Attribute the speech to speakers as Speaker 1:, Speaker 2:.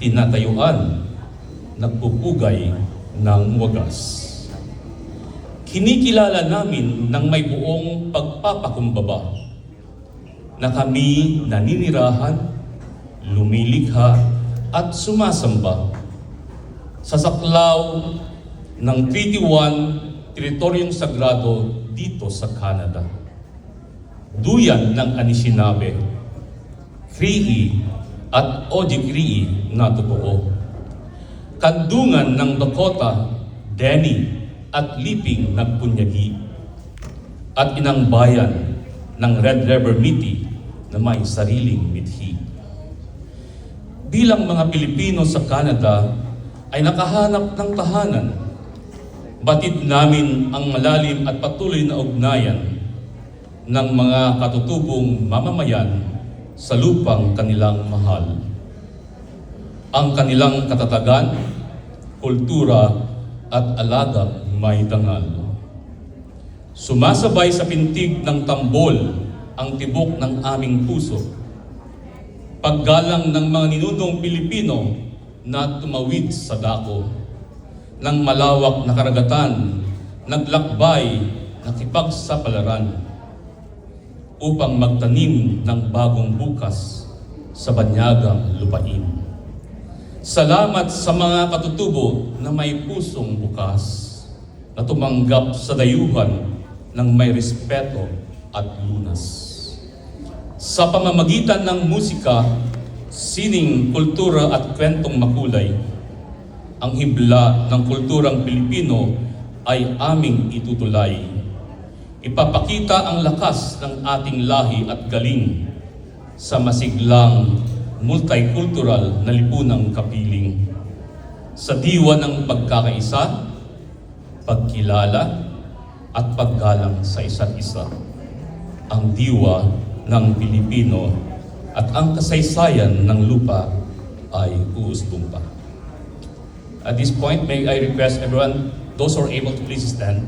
Speaker 1: tinatayuan, nagpupugay ng wagas. Kinikilala namin ng may buong pagpapakumbaba na kami naninirahan, lumilikha at sumasamba sa saklaw ng Treaty 1 teritoryong sagrado dito sa Canada. Duyan ng Anishinaabe, Cree at Ojibwe na totoo. Kandungan ng Dakota, Dene at Liping ng Punyagi. At inang bayan ng Red River Métis na may sariling mithi. Bilang mga Pilipino sa Canada ay nakahanap ng tahanan. Batid namin ang malalim at patuloy na ugnayan ng mga katutubong mamamayan sa lupang kanilang mahal. Ang kanilang katatagan, kultura at alagang may dangal. Sumasabay sa pintig ng tambol ang tibok ng aming puso. Paggalang ng mga ninunong Pilipino na tumawid sa dako ng malawak na karagatan, naglakbay, nakipagsapalaran upang magtanim ng bagong bukas sa banyagang lupain. Salamat sa mga katutubo na may pusong bukas na tumanggap sa dayuhan ng may respeto at lunas. Sa pamamagitan ng musika, sining, kultura at kwentong makulay, ang hibla ng kulturang Pilipino ay aming itutulay. Ipapakita ang lakas ng ating lahi at galing sa masiglang multicultural na lipunang kapiling. Sa diwa ng pagkakaisa, pagkilala at paggalang sa isa't isa. Ang diwa ng Pilipino at ang kasaysayan ng lupa ay uusbong pa. At this point, may I request everyone, those who are able to please stand.